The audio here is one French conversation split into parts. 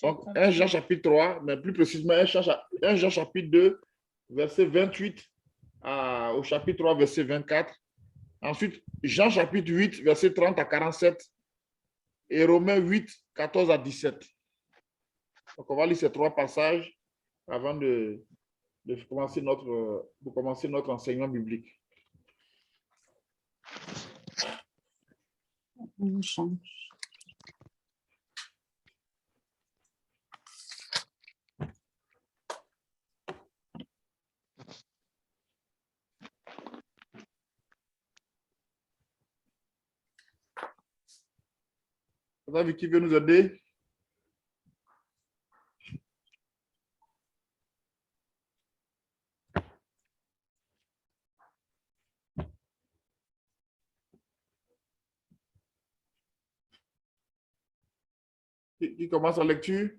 Donc, 1 Jean chapitre 3, mais plus précisément 1 Jean chapitre 2, verset 28 au chapitre 3, verset 24. Ensuite, Jean chapitre 8, verset 30 à 47 et Romains 8, 14 à 17. Donc, on va lire ces trois passages avant de commencer notre enseignement biblique. On change. Vous avez vu qui veut nous aider? Qui commence la lecture?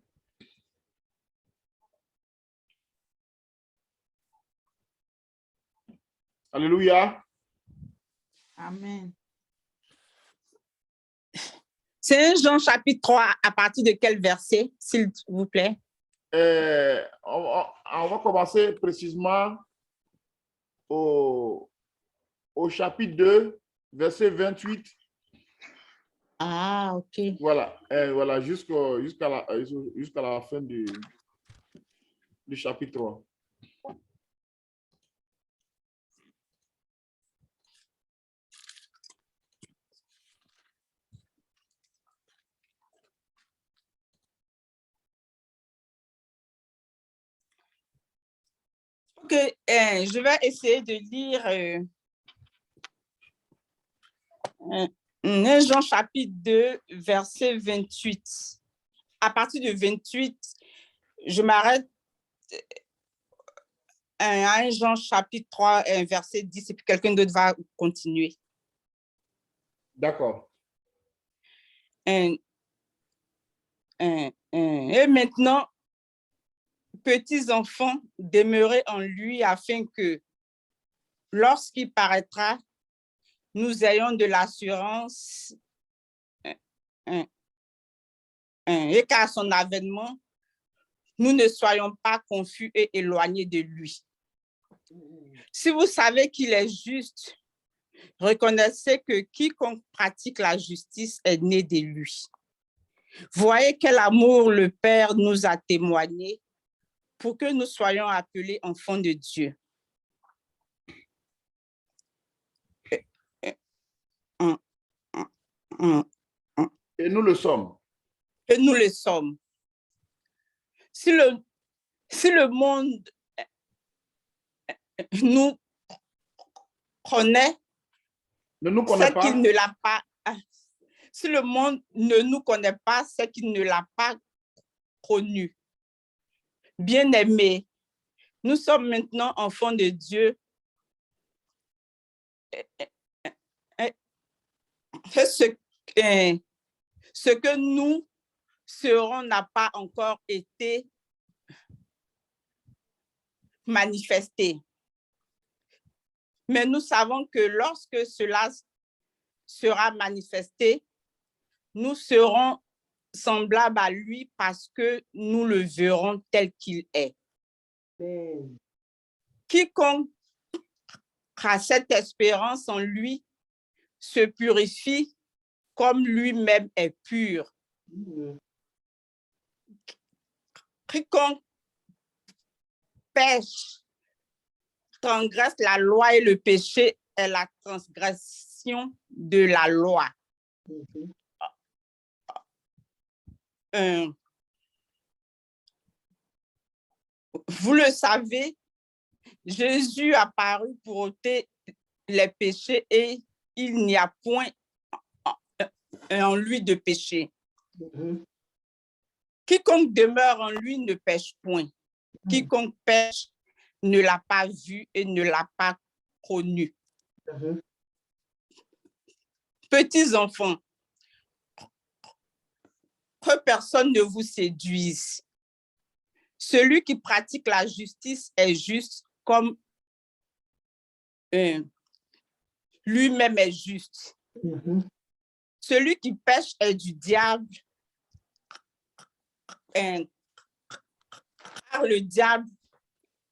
Alléluia. Amen. C'est 1 Jean chapitre 3, à partir de quel verset, s'il vous plaît? On va commencer précisément au chapitre 2, verset 28. Ah, ok. Voilà, voilà jusqu'à la fin du chapitre 3. Ok, je vais essayer de lire 1 Jean chapitre 2, verset 28. À partir de 28, je m'arrête à 1 Jean chapitre 3, verset 10, et puis quelqu'un d'autre va continuer. D'accord. Et maintenant, petits enfants, demeurez en lui afin que, lorsqu'il paraîtra, nous ayons de l'assurance et qu'à son avènement, nous ne soyons pas confus et éloignés de lui. Si vous savez qu'il est juste, reconnaissez que quiconque pratique la justice est né de lui. Voyez quel amour le Père nous a témoigné pour que nous soyons appelés enfants de Dieu. Et nous le sommes. Et nous le sommes. Si le monde nous connaît, ne nous connaît pas, qu'il ne l'a pas. Si le monde ne nous connaît pas, c'est qu'il ne l'a pas connu. Bien-aimés, nous sommes maintenant enfants de Dieu. Ce que nous serons n'a pas encore été manifesté. Mais nous savons que lorsque cela sera manifesté, nous serons semblables à lui parce que nous le verrons tel qu'il est. Amen. Quiconque a cette espérance en lui se purifie comme lui-même est pur. Quiconque pêche, transgresse la loi et le péché est la transgression de la loi. Vous le savez, Jésus a paru pour ôter les péchés et il n'y a point en lui de péché. Quiconque demeure en lui ne pêche point. Quiconque pêche ne l'a pas vu et ne l'a pas connu. Petits enfants, que personne ne vous séduise. Celui qui pratique la justice est juste comme lui-même est juste. Celui qui pêche est du diable, car le diable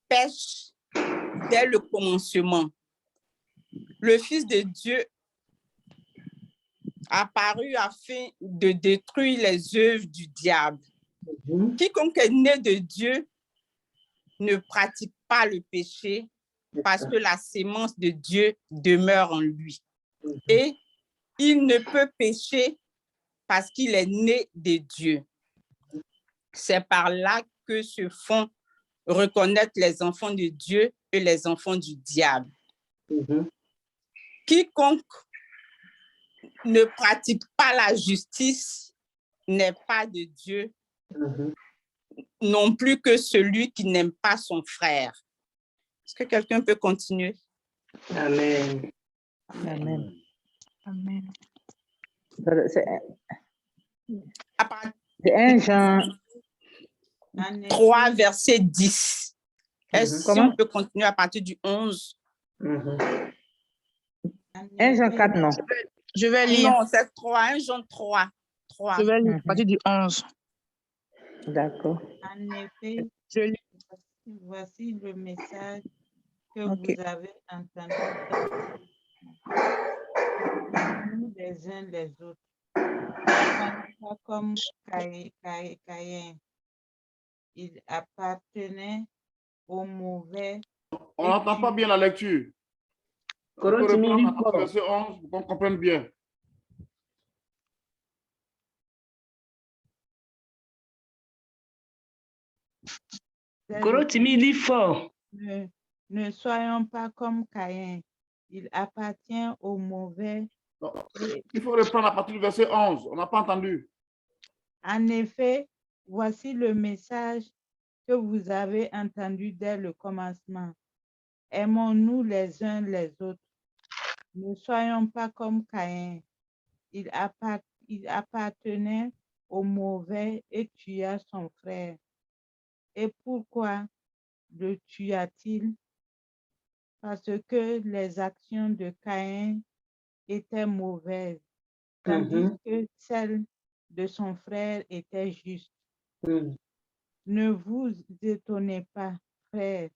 pêche dès le commencement. Le Fils de Dieu apparu afin de détruire les œuvres du diable. Quiconque est né de Dieu ne pratique pas le péché parce que la sémence de Dieu demeure en lui. Et il ne peut pécher parce qu'il est né de Dieu. C'est par là que se font reconnaître les enfants de Dieu et les enfants du diable. Quiconque ne pratique pas la justice n'est pas de Dieu, non plus que celui qui n'aime pas son frère. Est-ce que quelqu'un peut continuer? Amen. Amen. Amen. C'est À partir c'est 1 Jean. 3, verset 10. Est-ce si Comment? on peut continuer à partir du 11? 1 Jean 4, non. Je vais lire. Non, c'est 3, 1 Jean 3. 3. Je vais lire à partir du 11. D'accord. En effet, Je lis. voici le message que Ok. vous avez entendu nous les uns les autres. Pas comme Caïn. Il appartenait au mauvais. On n'entend pas bien la lecture. On peut reprendre à partir du verset 11 pour qu'on comprenne bien. Corotimi fort. Ne soyons pas comme Caïn. Il appartient au mauvais. Non, il faut reprendre à partir du verset 11. On n'a pas entendu. En effet, voici le message que vous avez entendu dès le commencement. Aimons-nous les uns les autres. Ne soyons pas comme Caïn. Il appartenait au mauvais et tua son frère. Et pourquoi le tua-t-il? Parce que les actions de Caïn étaient mauvaises, tandis que celles de son frère étaient justes. Ne vous étonnez pas, frères,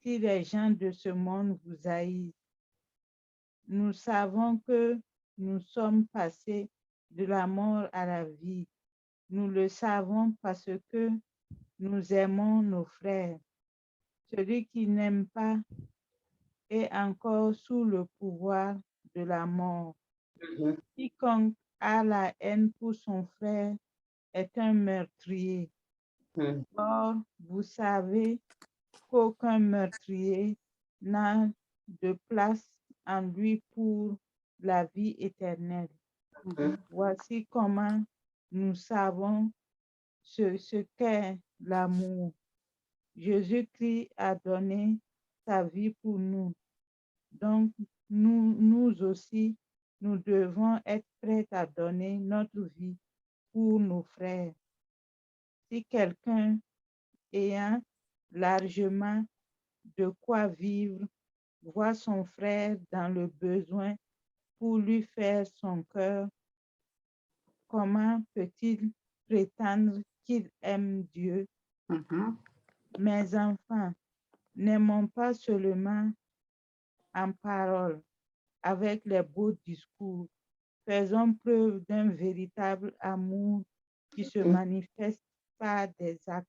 si les gens de ce monde vous haïssent. Nous savons que nous sommes passés de la mort à la vie. Nous le savons parce que nous aimons nos frères. Celui qui n'aime pas est encore sous le pouvoir de la mort. Quiconque a la haine pour son frère est un meurtrier. Or, vous savez qu'aucun meurtrier n'a de place en lui pour la vie éternelle. Voici comment nous savons ce qu'est l'amour. Jésus-Christ a donné sa vie pour nous. Donc, nous aussi, nous devons être prêts à donner notre vie pour nos frères. Si quelqu'un ayant largement de quoi vivre voit son frère dans le besoin pour lui faire son cœur, comment peut-il prétendre qu'il aime Dieu? Mes enfants, n'aimons pas seulement en parole, avec les beaux discours. Faisons preuve d'un véritable amour qui se manifeste par des actes.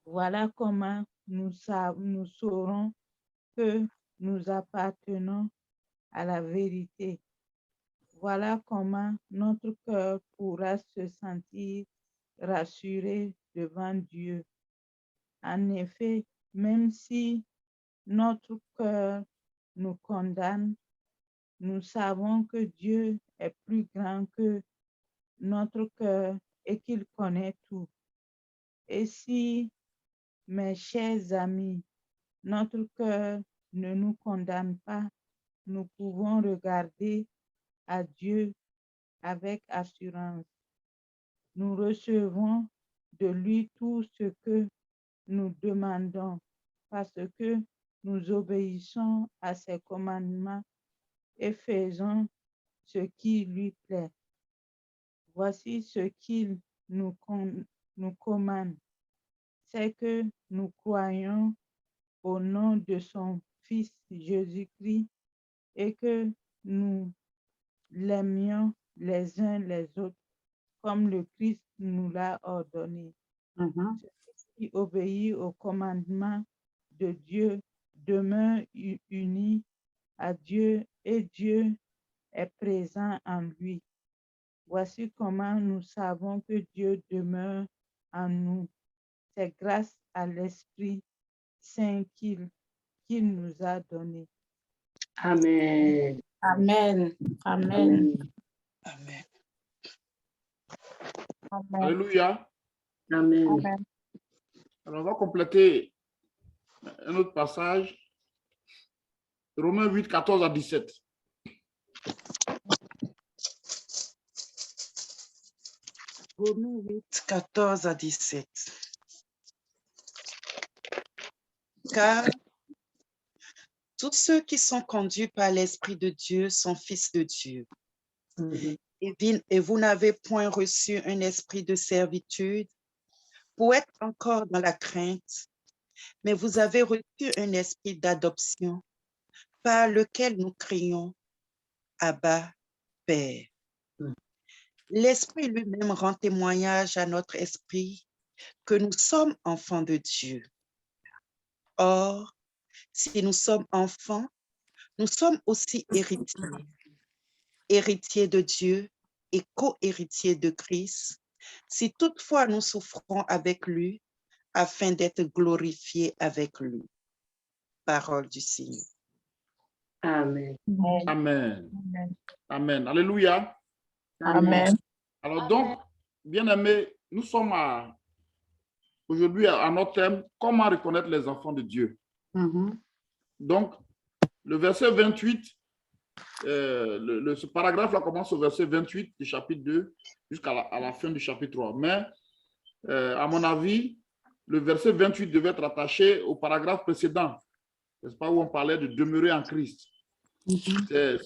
Voilà comment nous saurons que nous appartenons à la vérité. Voilà comment notre cœur pourra se sentir rassuré devant Dieu. En effet, même si notre cœur nous condamne, nous savons que Dieu est plus grand que notre cœur et qu'il connaît tout. Et si, mes chers amis, notre cœur ne nous condamne pas, nous pouvons regarder à Dieu avec assurance. Nous recevons de lui tout ce que nous demandons parce que nous obéissons à ses commandements et faisons ce qui lui plaît. Voici ce qu'il nous commande, c'est que nous croyons au nom de son Fils Jésus-Christ et que nous l'aimions les uns les autres comme le Christ nous l'a ordonné. Celui qui obéit au commandement de Dieu demeure uni à Dieu et Dieu est présent en lui. Voici comment nous savons que Dieu demeure en nous. C'est grâce à l'Esprit Saint qu'il nous a donné. Amen. Amen. Amen. Amen. Amen. Alléluia. Amen. Amen. Alors, on va compléter un autre passage. Romains 8, 14 à 17. Romains 8, 14 à 17. Car tous ceux qui sont conduits par l'Esprit de Dieu sont fils de Dieu. Et vous n'avez point reçu un esprit de servitude pour être encore dans la crainte, mais vous avez reçu un esprit d'adoption par lequel nous crions Abba, Père. L'Esprit lui-même rend témoignage à notre esprit que nous sommes enfants de Dieu. Or, si nous sommes enfants, nous sommes aussi héritiers, héritiers de Dieu et co-héritiers de Christ, si toutefois nous souffrons avec lui, afin d'être glorifiés avec lui. Parole du Seigneur. Amen. Amen. Amen. Alléluia. Amen. Alors donc, bien-aimés, nous sommes aujourd'hui à notre thème, comment reconnaître les enfants de Dieu. Donc, le verset 28, ce paragraphe-là commence au verset 28 du chapitre 2 jusqu'à la fin du chapitre 3. Mais, à mon avis, le verset 28 devait être attaché au paragraphe précédent, n'est-ce pas, où on parlait de demeurer en Christ. C'est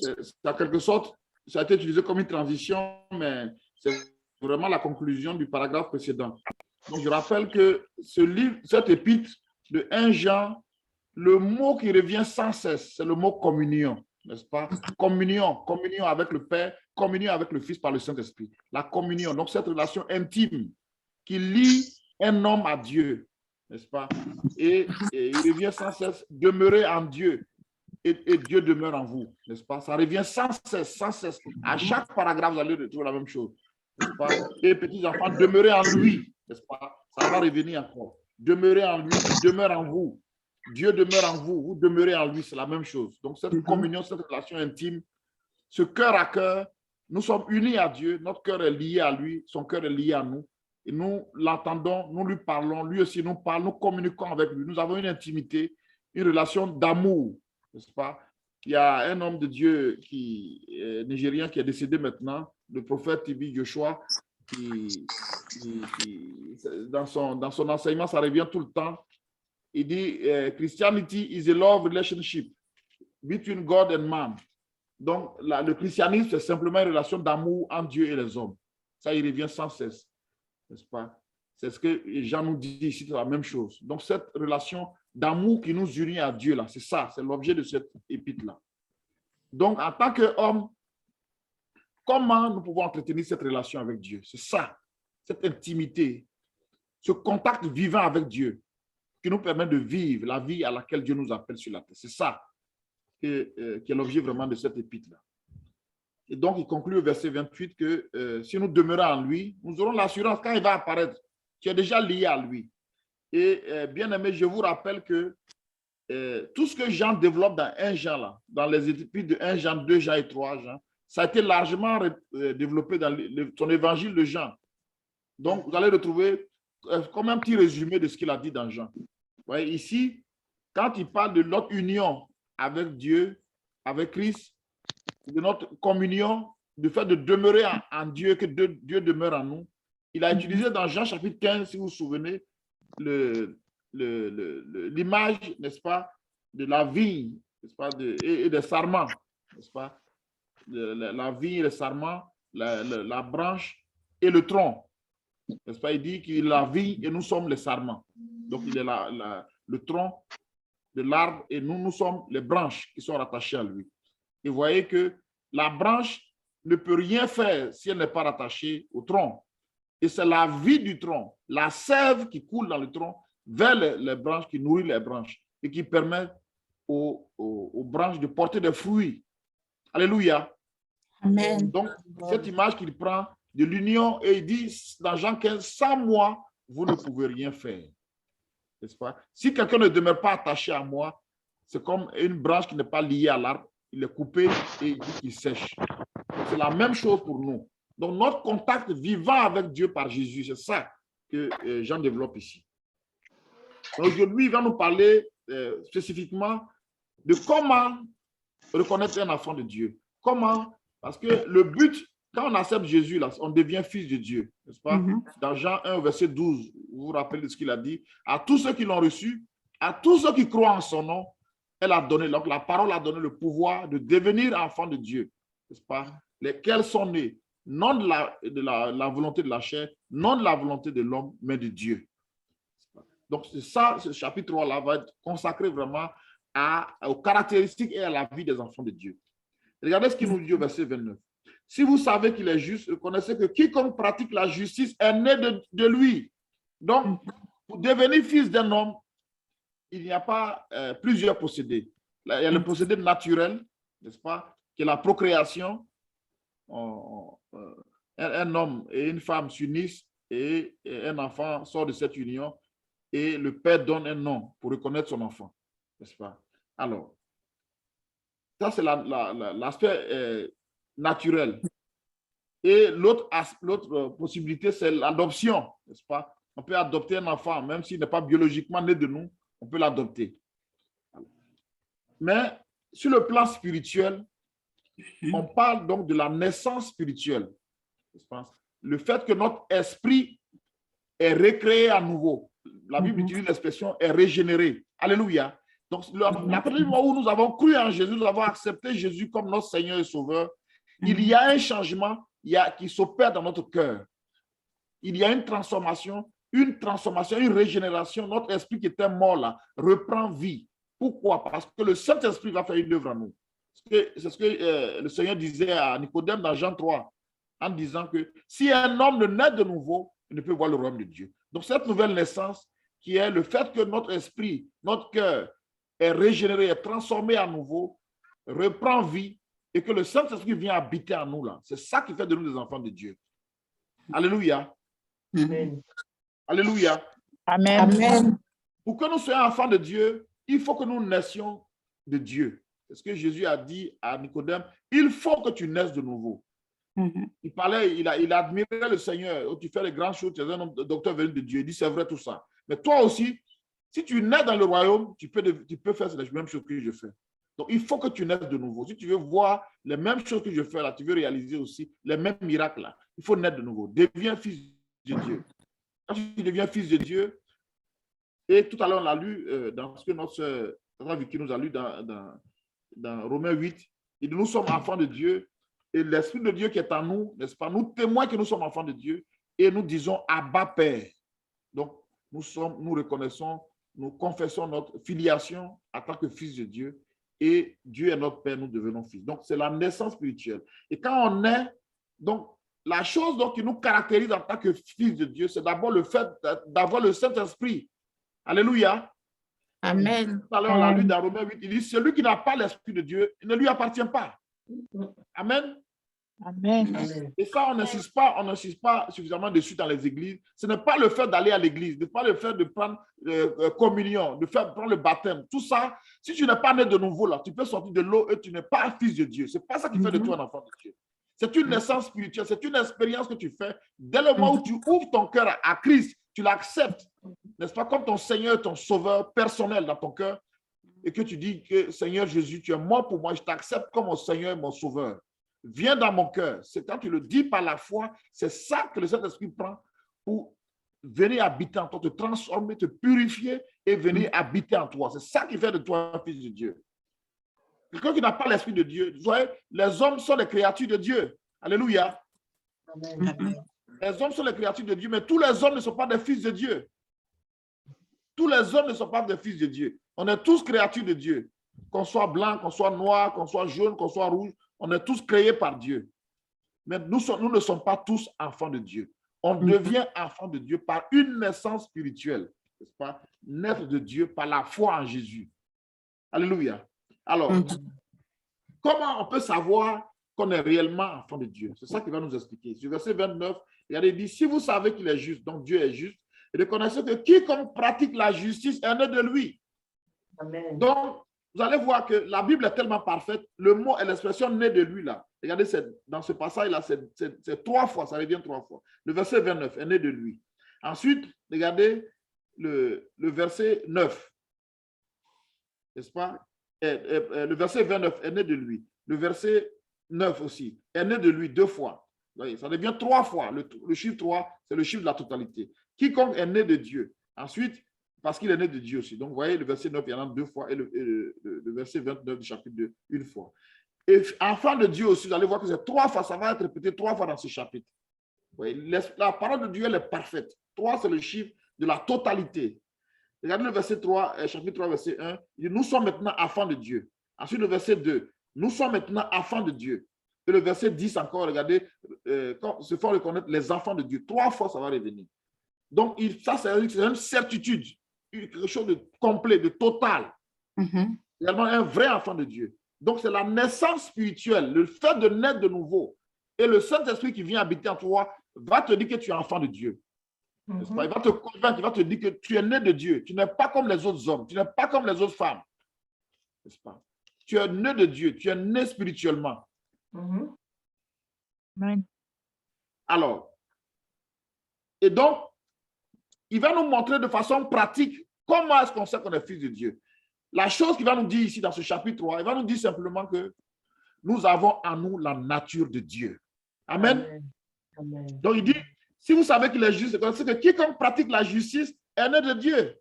en quelque sorte, ça a été utilisé comme une transition, mais c'est vraiment la conclusion du paragraphe précédent. Donc, je rappelle que ce livre, cette épître de 1 Jean, le mot qui revient sans cesse, c'est le mot communion, n'est-ce pas? Communion, communion avec le Père, communion avec le Fils par le Saint-Esprit. La communion, donc cette relation intime qui lie un homme à Dieu, n'est-ce pas? Et il revient sans cesse, demeurer en Dieu. Et Dieu demeure en vous, n'est-ce pas? Ça revient sans cesse, sans cesse. À chaque paragraphe, vous allez retrouver la même chose, n'est-ce pas? Et petits enfants, demeurez en lui, n'est-ce pas? Ça va revenir encore. Demeurez en lui, il demeure en vous. Dieu demeure en vous, vous demeurez en lui, c'est la même chose. Donc cette communion, cette relation intime, ce cœur à cœur, nous sommes unis à Dieu, notre cœur est lié à lui, son cœur est lié à nous. Et nous l'entendons, nous lui parlons, lui aussi nous parle, nous communiquons avec lui. Nous avons une intimité, une relation d'amour, n'est-ce pas? Il y a un homme de Dieu nigérien qui est décédé maintenant, le prophète T.B. Joshua, dans son enseignement, ça revient tout le temps. Il dit, Christianity is a love relationship between God and man. Donc, le christianisme, c'est simplement une relation d'amour entre Dieu et les hommes. Ça, il revient sans cesse, n'est-ce pas? C'est ce que Jean nous dit ici, c'est la même chose. Donc, cette relation d'amour qui nous unit à Dieu, là, c'est ça, c'est l'objet de cette épître-là. Donc, en tant qu'homme, comment nous pouvons entretenir cette relation avec Dieu? C'est ça, cette intimité, ce contact vivant avec Dieu qui nous permet de vivre la vie à laquelle Dieu nous appelle sur la terre. C'est ça qui est l'objet vraiment de cette épître-là. Et donc, il conclut au verset 28 que si nous demeurons en lui, nous aurons l'assurance quand il va apparaître, tu es déjà lié à lui. Et bien aimé, je vous rappelle que tout ce que Jean développe dans 1 Jean, là, dans les épîtres de 1 Jean, 2 Jean et 3 Jean, ça a été largement développé dans son évangile de Jean. Donc, vous allez retrouver comme un petit résumé de ce qu'il a dit dans Jean. Vous voyez, ici, quand il parle de notre union avec Dieu, avec Christ, de notre communion, du fait de demeurer en Dieu, que Dieu demeure en nous, il a utilisé dans Jean chapitre 15, si vous vous souvenez, l'image, n'est-ce pas, de la vigne, n'est-ce pas, et des sarments, n'est-ce pas, la vigne, les sarments, la branche et le tronc. N'est-ce pas? Il dit qu'il est la vie et nous sommes les sarments. Donc, il est le tronc de l'arbre et nous sommes les branches qui sont rattachées à lui. Et vous voyez que la branche ne peut rien faire si elle n'est pas rattachée au tronc. Et c'est la vie du tronc, la sève qui coule dans le tronc vers les branches, qui nourrit les branches et qui permet aux branches de porter des fruits. Alléluia. Amen. Donc, cette image qu'il prend de l'union, et il dit dans Jean 15, sans moi, vous ne pouvez rien faire. N'est-ce pas? Si quelqu'un ne demeure pas attaché à moi, c'est comme une branche qui n'est pas liée à l'arbre, il est coupé et il dit qu'il sèche. C'est la même chose pour nous. Donc, notre contact vivant avec Dieu par Jésus, c'est ça que Jean développe ici. Aujourd'hui, il va nous parler spécifiquement de comment reconnaître un enfant de Dieu. Comment? Parce que le but, quand on accepte Jésus, là, on devient fils de Dieu, n'est-ce pas? Dans Jean 1, verset 12, vous vous rappelez de ce qu'il a dit? À tous ceux qui l'ont reçu, à tous ceux qui croient en son nom, elle a donné, donc la parole a donné le pouvoir de devenir enfant de Dieu, n'est-ce pas? Lesquels sont nés, non de la volonté de la chair, non de la volonté de l'homme, mais de Dieu. Donc, c'est ça, ce chapitre 3-là va être consacré vraiment aux caractéristiques et à la vie des enfants de Dieu. Regardez ce qu'il nous dit au verset 29. Si vous savez qu'il est juste, reconnaissez que quiconque pratique la justice est né de lui. Donc, pour devenir fils d'un homme, il n'y a pas plusieurs procédés. Là, il y a le procédé naturel, n'est-ce pas, qui est la procréation. Un homme et une femme s'unissent et un enfant sort de cette union et le père donne un nom pour reconnaître son enfant, n'est-ce pas? Alors, ça c'est l'aspect naturel. Et l'autre possibilité, c'est l'adoption, n'est-ce pas? On peut adopter un enfant, même s'il n'est pas biologiquement né de nous, on peut l'adopter. Mais sur le plan spirituel, on parle donc de la naissance spirituelle. Le fait que notre esprit est recréé à nouveau. La Bible utilise l'expression est régénéré. Alléluia. Donc, à partir du moment où nous avons cru en Jésus, nous avons accepté Jésus comme notre Seigneur et Sauveur, il y a un changement qui s'opère dans notre cœur. Il y a une transformation, une régénération. Notre esprit qui était mort là reprend vie. Pourquoi? Parce que le Saint-Esprit va faire une œuvre en nous. C'est ce que le Seigneur disait à Nicodème dans Jean 3, en disant que si un homme ne naît de nouveau, il ne peut voir le royaume de Dieu. Donc cette nouvelle naissance, qui est le fait que notre esprit, notre cœur est régénéré, est transformé à nouveau, reprend vie, et que le Saint-Esprit vient habiter en nous là. C'est ça qui fait de nous des enfants de Dieu. Alléluia. Amen. Alléluia. Amen. Amen. Pour que nous soyons enfants de Dieu, il faut que nous naissions de Dieu. C'est ce que Jésus a dit à Nicodème. Il faut que tu naisses de nouveau. Il parlait, il admirait le Seigneur. Oh, tu fais les grandes choses, tu es un homme docteur venu de Dieu. Il dit, c'est vrai tout ça. Mais toi aussi, si tu nais dans le royaume, tu peux faire les mêmes choses que je fais. Donc, il faut que tu naisses de nouveau. Si tu veux voir les mêmes choses que je fais là, tu veux réaliser aussi les mêmes miracles là, il faut naître de nouveau. Deviens fils de Dieu. Quand tu deviens fils de Dieu, et tout à l'heure on l'a lu dans ce que notre sœur Vicky nous a lu dans Romains 8, il dit, nous sommes enfants de Dieu et l'Esprit de Dieu qui est en nous, n'est-ce pas, nous témoignons que nous sommes enfants de Dieu et nous disons Abba Père. Donc, nous reconnaissons, nous confessons notre filiation en tant que fils de Dieu et Dieu est notre Père, nous devenons fils. Donc, c'est la naissance spirituelle. Et quand on est, donc, la chose donc, qui nous caractérise en tant que fils de Dieu, c'est d'abord le fait d'avoir le Saint-Esprit. Alléluia. Amen. Tout à l'heure, on l'a lu dans Romains 8, il dit, celui qui n'a pas l'Esprit de Dieu, il ne lui appartient pas. Amen. Amen. Et ça, on n'insiste pas suffisamment dessus dans les églises. Ce n'est pas le fait d'aller à l'église, ce n'est pas le fait de prendre communion, de prendre le baptême. Tout ça, si tu n'es pas né de nouveau, là, tu peux sortir de l'eau et tu n'es pas fils de Dieu. Ce n'est pas ça qui fait de toi un enfant de Dieu. C'est une naissance spirituelle, c'est une expérience que tu fais. Dès le moment où tu ouvres ton cœur à Christ, tu l'acceptes, n'est-ce pas, comme ton Seigneur, ton Sauveur personnel dans ton cœur, et que tu dis que Seigneur Jésus, tu es mort pour moi, je t'accepte comme mon Seigneur et mon Sauveur. Viens dans mon cœur. C'est quand tu le dis par la foi, c'est ça que le Saint-Esprit prend pour venir habiter en toi, te transformer, te purifier et venir habiter en toi. C'est ça qui fait de toi un fils de Dieu. Quelqu'un qui n'a pas l'Esprit de Dieu, vous voyez, les hommes sont des créatures de Dieu. Alléluia. Amen. Les hommes sont les créatures de Dieu, mais tous les hommes ne sont pas des fils de Dieu. Tous les hommes ne sont pas des fils de Dieu. On est tous créatures de Dieu. Qu'on soit blanc, qu'on soit noir, qu'on soit jaune, qu'on soit rouge, on est tous créés par Dieu. Mais nous ne sommes pas tous enfants de Dieu. On devient enfant de Dieu par une naissance spirituelle, n'est-ce pas? Naître de Dieu par la foi en Jésus. Alléluia. Alors, comment on peut savoir qu'on est réellement enfant de Dieu? C'est ça qu'il va nous expliquer. Sur verset 29, regardez, il dit, si vous savez qu'il est juste, donc Dieu est juste, et reconnaissez que quiconque pratique la justice est né de lui. Amen. Donc, vous allez voir que la Bible est tellement parfaite, le mot et l'expression né de lui là. Regardez, dans ce passage-là, c'est 3 fois, ça revient 3 fois. Le verset 29 est né de lui. Ensuite, regardez le verset 9. N'est-ce pas? Le verset 29 est né de lui. Le verset 9 aussi est né de lui 2 fois. Vous voyez, ça devient 3 fois. Le chiffre 3, c'est le chiffre de la totalité. Quiconque est né de Dieu. Ensuite, parce qu'il est né de Dieu aussi. Donc, vous voyez, le verset 9, il y en a 2 fois et le verset 29 du chapitre 2, 1 fois. Et enfant de Dieu aussi, vous allez voir que c'est 3 fois, ça va être répété 3 fois dans ce chapitre. Vous voyez, la parole de Dieu, elle est parfaite. 3, c'est le chiffre de la totalité. Regardez le verset 3, chapitre 3, verset 1. Il dit, nous sommes maintenant enfants de Dieu. Ensuite, le verset 2, nous sommes maintenant enfants de Dieu. Et le verset 10 encore, regardez, se font reconnaître les enfants de Dieu. 3 fois, ça va revenir. Donc, ça, c'est une certitude, quelque chose de complet, de total. Également, un vrai enfant de Dieu. Donc, c'est la naissance spirituelle, le fait de naître de nouveau. Et le Saint-Esprit qui vient habiter en toi va te dire que tu es enfant de Dieu. Il va te convaincre, il va te dire que tu es né de Dieu. Tu n'es pas comme les autres hommes, tu n'es pas comme les autres femmes. N'est-ce pas? Tu es né de Dieu, tu es né spirituellement. Amen. Alors, et donc, il va nous montrer de façon pratique comment est-ce qu'on sait qu'on est fils de Dieu. La chose qu'il va nous dire ici dans ce chapitre 3, il va nous dire simplement que nous avons en nous la nature de Dieu. Amen. Amen. Donc, il dit, si vous savez qu'il est juste, c'est que quiconque pratique la justice est né de Dieu.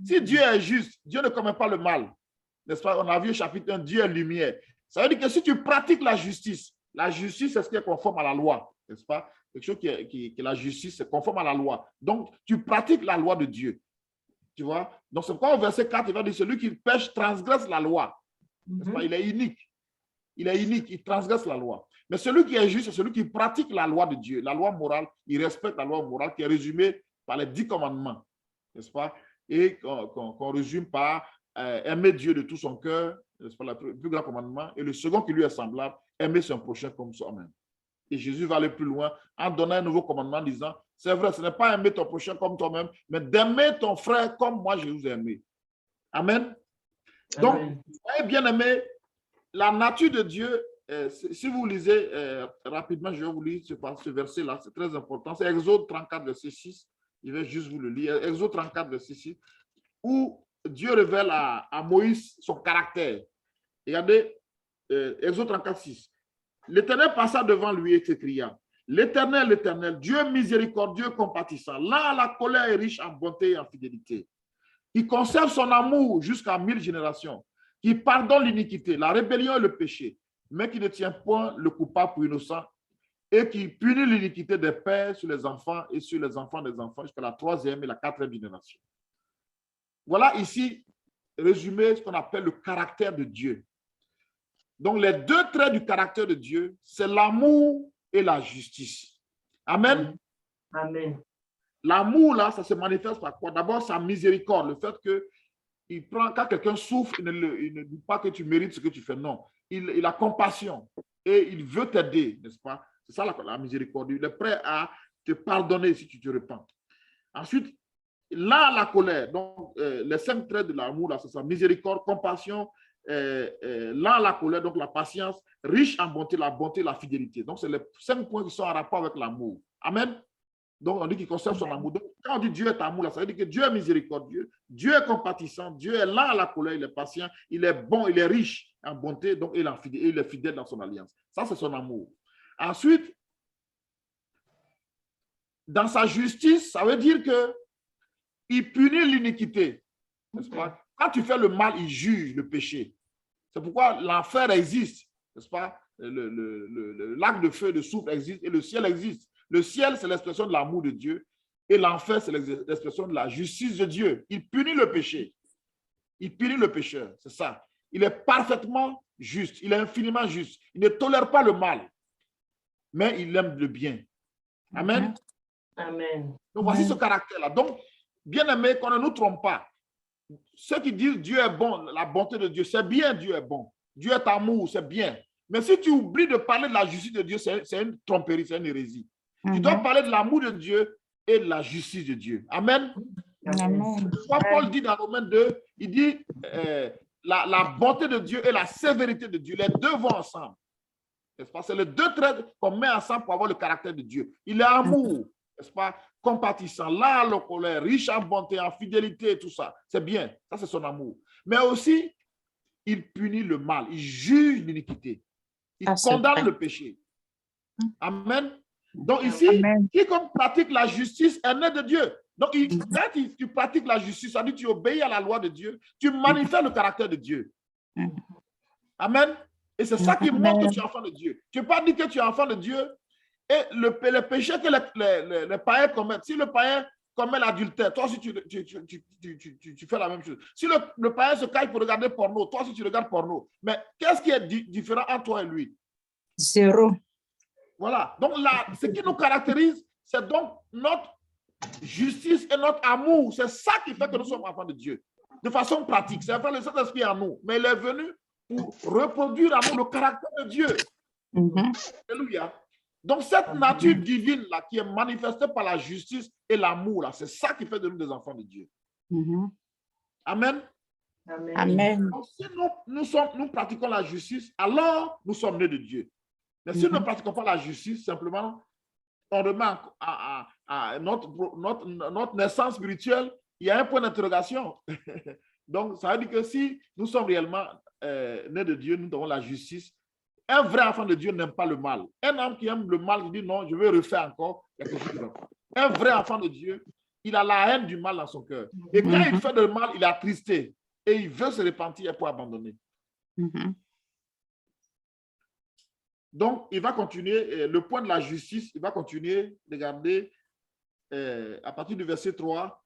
Si Dieu est juste, Dieu ne commet pas le mal. N'est-ce pas? On a vu au chapitre 1, Dieu est lumière. Ça veut dire que si tu pratiques la justice c'est ce qui est conforme à la loi. N'est-ce pas? Quelque chose qui est la justice, c'est conforme à la loi. Donc, tu pratiques la loi de Dieu. Tu vois? Donc, c'est pourquoi au verset 4, il va dire, celui qui pêche transgresse la loi. N'est-ce pas? Il est unique. Il est unique, il transgresse la loi. Mais celui qui est juste, c'est celui qui pratique la loi de Dieu, la loi morale. Il respecte la loi morale qui est résumée par les 10 commandements. N'est-ce pas? Et qu'on résume par aimer Dieu de tout son cœur, c'est le plus grand commandement. Et le second qui lui est semblable, aimer son prochain comme soi-même. Et Jésus va aller plus loin en donnant un nouveau commandement en disant, c'est vrai, ce n'est pas aimer ton prochain comme toi-même, mais d'aimer ton frère comme moi je vous ai aimé. Amen. Donc, vous voyez, bien aimé, la nature de Dieu, si vous lisez rapidement, je vais vous lire ce verset-là, c'est très important. C'est Exode 34, verset 6. Je vais juste vous le lire. Exode 34, verset 6, où Dieu révèle à Moïse son caractère. Regardez, Exode 34, 6. L'Éternel passa devant lui et s'écria, l'Éternel, l'Éternel, Dieu miséricordieux, compatissant, lent à la colère et riche en bonté et en fidélité, qui conserve son amour jusqu'à 1000 générations, qui pardonne l'iniquité, la rébellion et le péché, mais qui ne tient point le coupable pour innocent, et qui punit l'iniquité des pères sur les enfants et sur les enfants des enfants jusqu'à la 3e et la 4e génération. Voilà ici résumé ce qu'on appelle le caractère de Dieu. Donc, les 2 traits du caractère de Dieu, c'est l'amour et la justice. Amen. Amen. L'amour, là, ça se manifeste par quoi? D'abord, sa miséricorde, le fait que il prend, quand quelqu'un souffre, il ne dit pas que tu mérites ce que tu fais, non. Il a compassion et il veut t'aider, n'est-ce pas? C'est ça la miséricorde. Il est prêt à te pardonner si tu te repens. Ensuite, là, la colère, donc les 5 traits de l'amour, là, c'est ça, miséricorde, compassion, là, la colère, donc la patience, riche en bonté, la fidélité. Donc, c'est les 5 points qui sont en rapport avec l'amour. Amen. Donc, on dit qu'il conserve son amour. Donc, quand on dit Dieu est amour, là, ça veut dire que Dieu est miséricordieux, Dieu est compatissant, Dieu est lent à la colère, il est patient, il est bon, il est riche en bonté, donc il est fidèle dans son alliance. Ça, c'est son amour. Ensuite, dans sa justice, ça veut dire qu'il punit l'iniquité. N'est-ce pas? Quand tu fais le mal, il juge le péché. C'est pourquoi l'enfer existe, n'est-ce pas? Le lac de feu, de souffle existe et le ciel existe. Le ciel, c'est l'expression de l'amour de Dieu. Et l'enfer, c'est l'expression de la justice de Dieu. Il punit le péché. Il punit le pécheur. C'est ça. Il est parfaitement juste. Il est infiniment juste. Il ne tolère pas le mal. Mais il aime le bien. Amen. Amen. Donc, voici ce caractère-là. Donc, bien aimé, qu'on ne nous trompe pas. Ceux qui disent Dieu est bon, la bonté de Dieu, c'est bien, Dieu est bon. Dieu est amour, c'est bien. Mais si tu oublies de parler de la justice de Dieu, c'est une tromperie, c'est une hérésie. Tu dois parler de l'amour de Dieu et de la justice de Dieu. Amen. Amen. Paul dit dans Romains 2, il dit la bonté de Dieu et la sévérité de Dieu, les deux vont ensemble. N'est-ce pas? C'est les deux traits qu'on met ensemble pour avoir le caractère de Dieu. Il est amour, n'est-ce pas? Compatissant, lent à la colère, riche en bonté, en fidélité, tout ça. C'est bien, ça c'est son amour. Mais aussi, il punit le mal, il juge l'iniquité, il condamne le péché. Amen. Donc ici, quiconque pratique la justice est né de Dieu. Donc quand tu pratiques la justice, ça veut dire que tu obéis à la loi de Dieu, tu manifestes le caractère de Dieu. Amen. Et c'est ça qui montre que tu es enfant de Dieu. Tu ne peux pas dire que tu es enfant de Dieu et le péché que les païens commettent. Si le païen commet l'adultère, toi aussi tu fais la même chose. Si le païen se caille pour regarder porno, toi aussi tu regardes porno. Mais qu'est-ce qui est différent entre toi et lui? Zéro. Voilà. Donc là, ce qui nous caractérise, c'est donc notre justice et notre amour. C'est ça qui fait que nous sommes enfants de Dieu. De façon pratique. C'est vrai, le Saint-Esprit en nous. Mais il est venu pour reproduire en nous le caractère de Dieu. Alléluia. Donc cette nature divine-là qui est manifestée par la justice et l'amour, c'est ça qui fait de nous des enfants de Dieu. Amen. Amen. Donc, si nous pratiquons la justice, alors nous sommes nés de Dieu. Mais si nous ne pratiquons pas la justice, simplement, on remet à notre naissance spirituelle, il y a un point d'interrogation. Donc, ça veut dire que si nous sommes réellement nés de Dieu, nous avons la justice. Un vrai enfant de Dieu n'aime pas le mal. Un homme qui aime le mal, il dit non, je vais refaire encore. Il y a quelque chose qui va pas. Un vrai enfant de Dieu, il a la haine du mal dans son cœur. Et quand il fait le mal, il est attristé. Et il veut se repentir pour abandonner. Donc, il va continuer, le point de la justice, il va continuer, regardez, à partir du verset 3,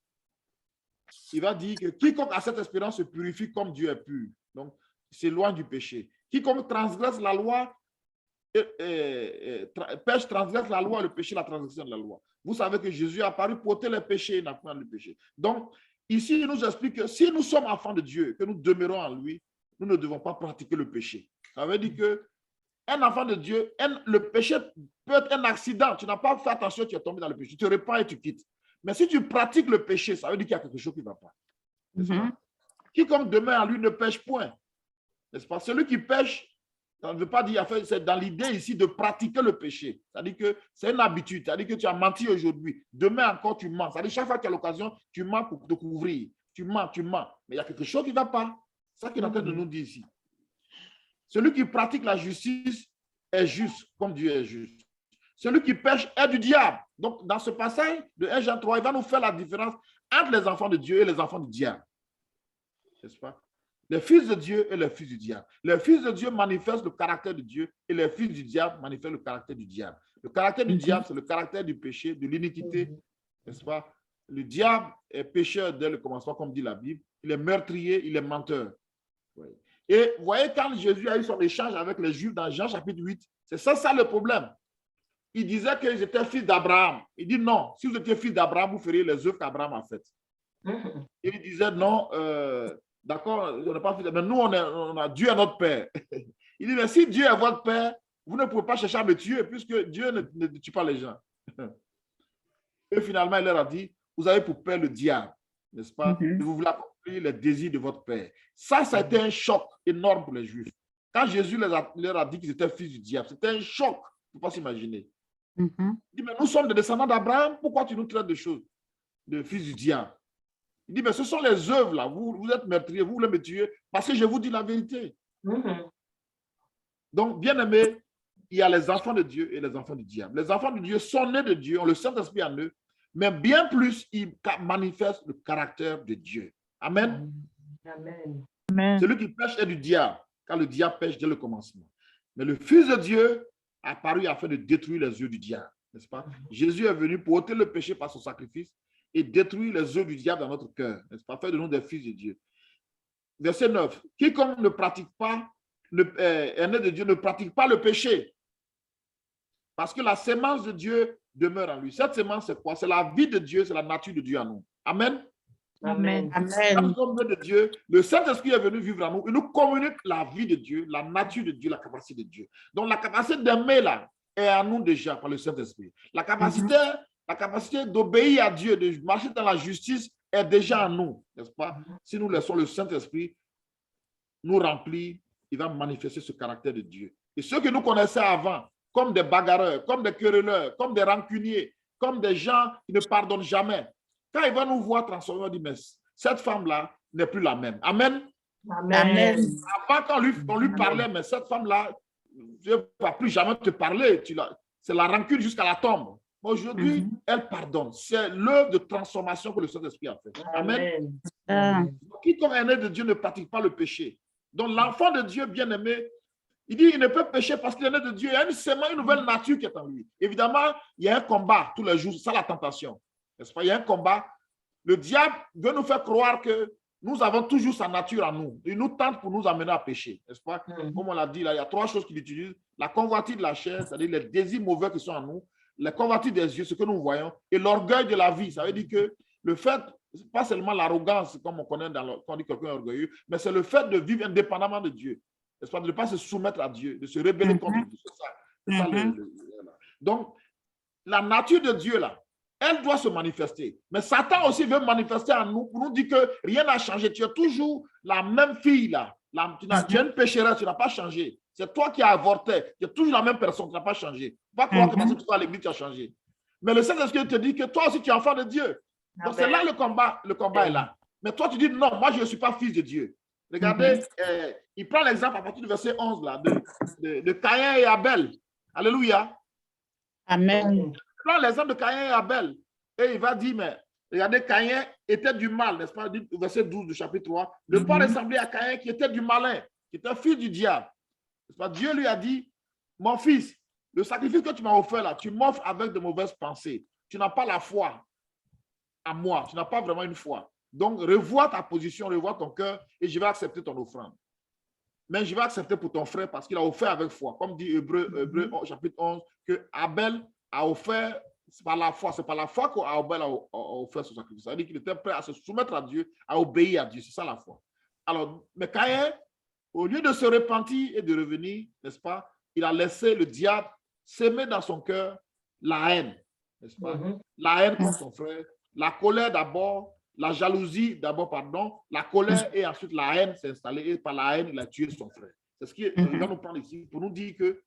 il va dire que quiconque a cette espérance se purifie comme Dieu est pur. Donc, s'éloigne du péché. Quiconque transgresse la loi, pêche, transgresse la loi, le péché, la transgression de la loi. Vous savez que Jésus est apparu pour ôter les péchés et n'a point le péché. Donc, ici, il nous explique que si nous sommes enfants de Dieu, que nous demeurons en lui, nous ne devons pas pratiquer le péché. Ça veut dire que un enfant de Dieu, le péché peut être un accident. Tu n'as pas fait attention, tu es tombé dans le péché. Tu te répands et tu quittes. Mais si tu pratiques le péché, ça veut dire qu'il y a quelque chose qui ne va pas. Quiconque demeure en lui ne pêche point. N'est-ce pas? Celui qui pêche, ça ne veut pas dire, c'est dans l'idée ici de pratiquer le péché. C'est-à-dire que c'est une habitude. C'est-à-dire que tu as menti aujourd'hui. Demain encore, tu mens. C'est-à-dire chaque fois que tu as l'occasion, tu mens pour te couvrir. Tu mens. Mais il y a quelque chose qui ne va pas. C'est ça qu'il est en train de nous dire ici. Celui qui pratique la justice est juste, comme Dieu est juste. Celui qui pêche est du diable. Donc, dans ce passage de 1 Jean 3, il va nous faire la différence entre les enfants de Dieu et les enfants du diable. N'est-ce pas? Les fils de Dieu et les fils du diable. Les fils de Dieu manifestent le caractère de Dieu et les fils du diable manifestent le caractère du diable. Le caractère du diable, c'est le caractère du péché, de l'iniquité. N'est-ce pas? Le diable est pécheur dès le commencement, comme dit la Bible. Il est meurtrier, il est menteur. Oui. Et vous voyez, quand Jésus a eu son échange avec les Juifs dans Jean chapitre 8, c'est ça le problème. Il disait qu'ils étaient fils d'Abraham. Il dit non, si vous étiez fils d'Abraham, vous feriez les œuvres qu'Abraham a faites. Et il disait non, d'accord, on n'est pas fils d'Abraham, mais nous, on a Dieu est notre Père. Il dit, mais si Dieu est votre Père, vous ne pouvez pas chercher à me tuer puisque Dieu ne tue pas les gens. Et finalement, il leur a dit, vous avez pour père le diable, n'est-ce pas? Et vous voulez accomplir les désirs de votre père. Ça a été un choc énorme pour les Juifs. Quand Jésus leur a dit qu'ils étaient fils du diable, c'était un choc. Il ne faut pas s'imaginer. Il dit, mais nous sommes des descendants d'Abraham, pourquoi tu nous traites de choses, de fils du diable? Il dit, mais ce sont les œuvres là, vous êtes meurtriers, vous voulez me tuer, parce que je vous dis la vérité. Donc, bien aimé, il y a les enfants de Dieu et les enfants du diable. Les enfants de Dieu sont nés de Dieu, ont le Saint-Esprit en eux, mais bien plus, ils manifestent le caractère de Dieu. Amen. Amen. Celui qui pêche est du diable, car le diable pêche dès le commencement. Mais le Fils de Dieu a apparu afin de détruire les yeux du diable. n'est-ce pas? Jésus est venu pour ôter le péché par son sacrifice et détruire les œuvres du diable dans notre cœur, n'est-ce pas? Faire de nous des fils de Dieu. Verset 9. Quiconque ne pratique pas, est né de Dieu, ne pratique pas le péché. Parce que la sémence de Dieu demeure en lui. Cette sémence, c'est quoi? C'est la vie de Dieu, c'est la nature de Dieu en nous. Amen. Amen. Quand Amen. nous sommes nés de Dieu, le Saint-Esprit est venu vivre en nous. Il nous communique la vie de Dieu, la nature de Dieu, la capacité de Dieu. Donc, la capacité d'aimer, là, est en nous déjà par le Saint-Esprit. La capacité d'obéir à Dieu, de marcher dans la justice est déjà en nous, n'est-ce pas? Si nous laissons le Saint-Esprit nous remplir, il va manifester ce caractère de Dieu. Et ceux que nous connaissions avant, comme des bagarreurs, comme des querelleurs, comme des rancuniers, comme des gens qui ne pardonnent jamais, quand ils vont nous voir transformer, on dit, mais cette femme-là n'est plus la même. Amen. Amen. Avant, quand on lui parlait, mais cette femme-là, je ne vais plus jamais te parler. C'est la rancune jusqu'à la tombe. Aujourd'hui, elle pardonne. C'est l'œuvre de transformation que le Saint-Esprit a fait. Amen. Quiconque est né de Dieu ne pratique pas le péché. Donc, l'enfant de Dieu bien-aimé, il dit qu'il ne peut pécher parce qu'il est né de Dieu. Il y a une nouvelle nature qui est en lui. Évidemment, il y a un combat tous les jours. C'est ça la tentation. N'est-ce pas? Il y a un combat. Le diable veut nous faire croire que nous avons toujours sa nature en nous. Il nous tente pour nous amener à pécher. N'est-ce pas? Comme on l'a dit, là, il y a trois choses qu'il utilise. La convoitise de la chair, c'est-à-dire les désirs mauvais qui sont en nous. La convoitise des yeux, ce que nous voyons. Et l'orgueil de la vie. Ça veut dire que le fait, pas seulement l'arrogance, comme on connaît quand on dit quelqu'un est orgueilleux, mais c'est le fait de vivre indépendamment de Dieu. N'est-ce pas? De ne pas se soumettre à Dieu, de se rebeller contre Dieu. C'est ça. Donc, la nature de Dieu, là, elle doit se manifester. Mais Satan aussi veut manifester en nous pour nous dire que rien n'a changé. Tu es toujours la même fille, là. Tu es une pécheresse, tu n'as pas changé. C'est toi qui as avorté. Tu es toujours la même personne, tu n'as pas changé. Pas croire que parce que tu vas à l'église, tu as changé. Mais le Saint-Esprit te dit que toi aussi, tu es enfant de Dieu. Donc, c'est là le combat est là. Mais toi, tu dis non, moi, je ne suis pas fils de Dieu. Regardez, il prend l'exemple à partir du verset 11 là, de Caïn et Abel. Alléluia. Amen. Il prend l'exemple de Caïn et Abel. Et il va dire, mais regardez, Caïn était du mal, n'est-ce pas? Verset 12 du chapitre 3. Ne pas ressembler à Caïn qui était du malin, qui était fils du diable. Dieu lui a dit, mon fils, le sacrifice que tu m'as offert là, tu m'offres avec de mauvaises pensées. Tu n'as pas la foi à moi. Tu n'as pas vraiment une foi. Donc, revois ta position, revois ton cœur et je vais accepter ton offrande. Mais je vais accepter pour ton frère parce qu'il a offert avec foi. Comme dit Hébreu chapitre 11, que Abel a offert par la foi. C'est par la foi qu'Abel a offert son sacrifice. Ça veut dire qu'il était prêt à se soumettre à Dieu, à obéir à Dieu. C'est ça la foi. Alors, mais Caïn, au lieu de se repentir et de revenir, n'est-ce pas, il a laissé le diable s'aimer dans son cœur la haine, n'est-ce pas? La haine contre son frère, la colère d'abord, la jalousie d'abord, pardon, la colère et ensuite la haine s'est installée et par la haine, il a tué son frère. C'est ce qu'il va nous prendre ici pour nous dire que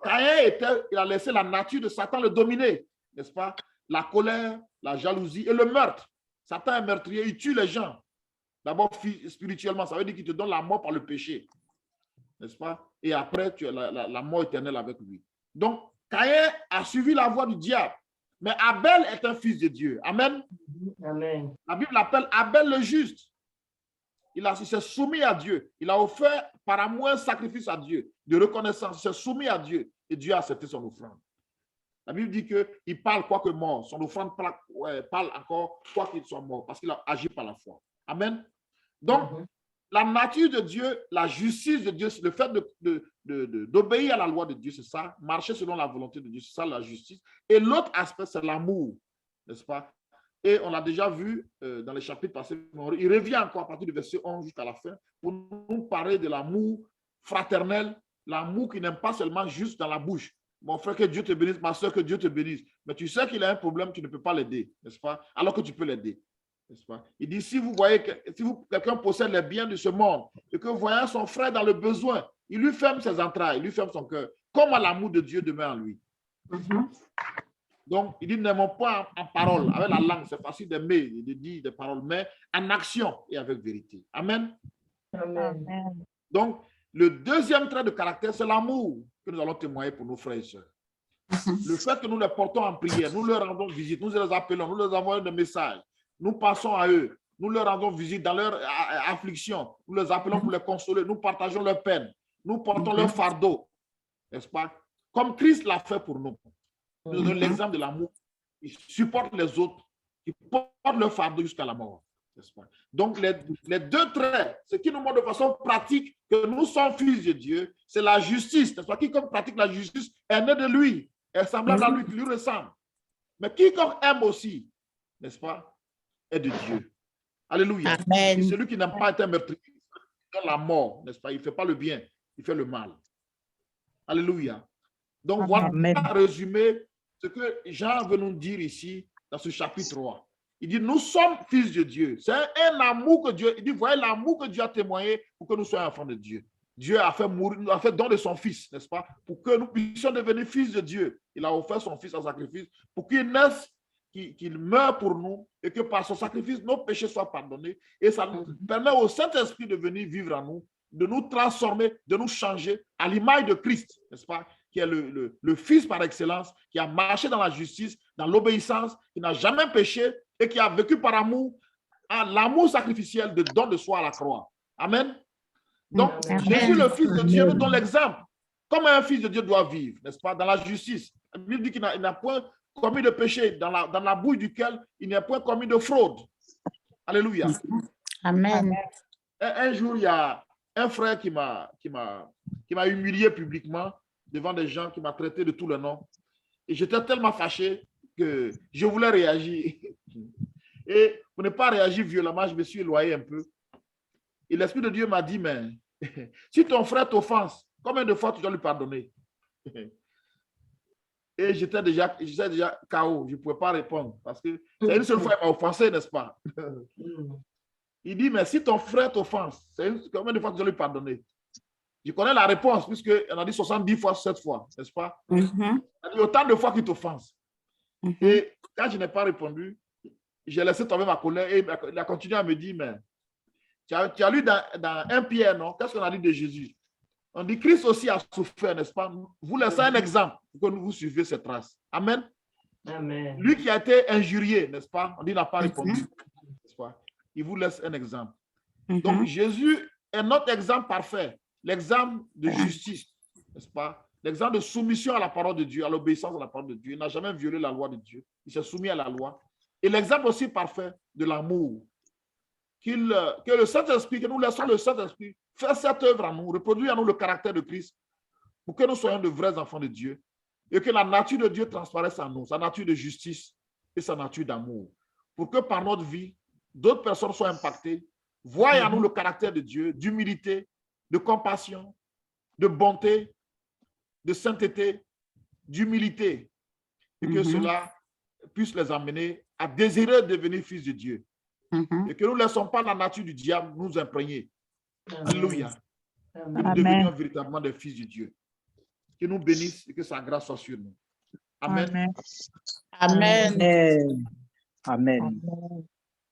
Caïn il a laissé la nature de Satan le dominer, n'est-ce pas? La colère, la jalousie et le meurtre. Satan est meurtrier, il tue les gens. D'abord spirituellement, ça veut dire qu'il te donne la mort par le péché, n'est-ce pas? Et après, tu as la mort éternelle avec lui. Donc, Caïn a suivi la voie du diable. Mais Abel est un fils de Dieu. Amen. Amen. La Bible l'appelle Abel le juste. Il s'est soumis à Dieu. Il a offert par amour un sacrifice à Dieu, de reconnaissance. Il s'est soumis à Dieu et Dieu a accepté son offrande. La Bible dit qu'il parle quoique mort. Son offrande parle encore quoi qu'il soit mort parce qu'il a agi par la foi. Donc, la nature de Dieu, la justice de Dieu, le fait d'obéir à la loi de Dieu, c'est ça. Marcher selon la volonté de Dieu, c'est ça la justice. Et l'autre aspect, c'est l'amour, n'est-ce pas? Et on l'a déjà vu dans les chapitres passés. Il revient encore à partir du verset 11 jusqu'à la fin pour nous parler de l'amour fraternel, l'amour qui n'aime pas seulement juste dans la bouche. Mon frère, que Dieu te bénisse, ma soeur, que Dieu te bénisse. Mais tu sais qu'il a un problème, tu ne peux pas l'aider, n'est-ce pas? Alors que tu peux l'aider. Pas? Il dit, si vous voyez que quelqu'un possède les biens de ce monde et que vous voyez son frère dans le besoin, il lui ferme ses entrailles, il lui ferme son cœur. Comment l'amour de Dieu demeure en lui? Donc, il dit, n'aimons pas en parole. Avec la langue, c'est facile d'aimer, de dire des paroles, mais en action et avec vérité. Amen. Amen. Donc, le deuxième trait de caractère, c'est l'amour que nous allons témoigner pour nos frères et sœurs. Le fait que nous les portons en prière, nous leur rendons visite, nous les appelons, nous leur envoyons des messages. Nous pensons à eux, nous leur rendons visite dans leur affliction, nous les appelons pour les consoler, nous partageons leur peine, nous portons leur fardeau, n'est-ce pas? Comme Christ l'a fait pour nous. Il nous donne l'exemple de l'amour. Il supporte les autres, il porte leur fardeau jusqu'à la mort. Donc, les deux traits, ce qui nous montre de façon pratique que nous sommes fils de Dieu, c'est la justice. Quiconque pratique la justice est né de lui, est semblable à lui, qui lui ressemble. Mais quiconque aime aussi, n'est-ce pas, est de Dieu. Alléluia. Amen. Et celui qui n'a pas été meurtrier, dans la mort, n'est-ce pas, il ne fait pas le bien, il fait le mal. Alléluia. Donc, voilà, résumé ce que Jean veut nous dire ici dans ce chapitre 3. Il dit, nous sommes fils de Dieu. C'est un amour que Dieu, il dit, voyez l'amour que Dieu a témoigné pour que nous soyons enfants de Dieu. Dieu a fait mourir, a fait don de son fils, n'est-ce pas, pour que nous puissions devenir fils de Dieu. Il a offert son fils en sacrifice pour qu'il naisse, qu'il meure pour nous et que par son sacrifice, nos péchés soient pardonnés. Et ça nous permet au Saint-Esprit de venir vivre en nous, de nous transformer, de nous changer à l'image de Christ, n'est-ce pas, qui est le Fils par excellence, qui a marché dans la justice, dans l'obéissance, qui n'a jamais péché et qui a vécu par amour, l'amour sacrificiel de don de soi à la croix. Amen. Donc, Jésus, le Fils de Dieu, nous donne l'exemple. Comment un fils de Dieu doit vivre, n'est-ce pas, dans la justice. La Bible dit qu'il n'a point commis de péché, dans la bouille duquel il n'y a point commis de fraude. Alléluia. Amen. Un jour, il y a un frère qui m'a humilié publiquement devant des gens, qui m'a traité de tous les noms. Et j'étais tellement fâché que je voulais réagir. Et pour ne pas réagir violemment, je me suis éloigné un peu. Et l'Esprit de Dieu m'a dit, mais si ton frère t'offense, combien de fois tu dois lui pardonner? Et j'étais déjà KO, je ne pouvais pas répondre parce que c'est une seule fois qu'il m'a offensé, n'est-ce pas? Il dit, mais si ton frère t'offense, combien de fois tu dois lui pardonner? Je connais la réponse, puisqu'on a dit 70 fois, 7 fois, n'est-ce pas? Il a dit autant de fois qu'il t'offense. Et quand je n'ai pas répondu, j'ai laissé tomber ma colère et il a continué à me dire, mais tu as lu dans 1 Pierre, non? Qu'est-ce qu'on a dit de Jésus? On dit Christ aussi a souffert, n'est-ce pas? Vous laissez un exemple pour que vous suivez ses traces. Amen. Amen. Lui qui a été injurié, n'est-ce pas? On dit qu'il n'a pas répondu. N'est-ce pas? Il vous laisse un exemple. Donc, Jésus est notre exemple parfait. L'exemple de justice, n'est-ce pas? L'exemple de soumission à la parole de Dieu, à l'obéissance à la parole de Dieu. Il n'a jamais violé la loi de Dieu. Il s'est soumis à la loi. Et l'exemple aussi parfait de l'amour. Que le Saint-Esprit, que nous laissons le Saint-Esprit faire cette œuvre en nous, reproduire en nous le caractère de Christ, pour que nous soyons de vrais enfants de Dieu. Et que la nature de Dieu transparaisse en nous, sa nature de justice et sa nature d'amour. Pour que par notre vie, d'autres personnes soient impactées, voient en nous le caractère de Dieu, d'humilité, de compassion, de bonté, de sainteté, d'humilité, et que cela puisse les amener à désirer devenir fils de Dieu. Et que nous ne laissons pas la nature du diable nous imprégner. Alléluia. Que nous devenions véritablement des fils de Dieu. Que nous bénisse et que sa grâce soit sur nous. Amen. Amen. Amen.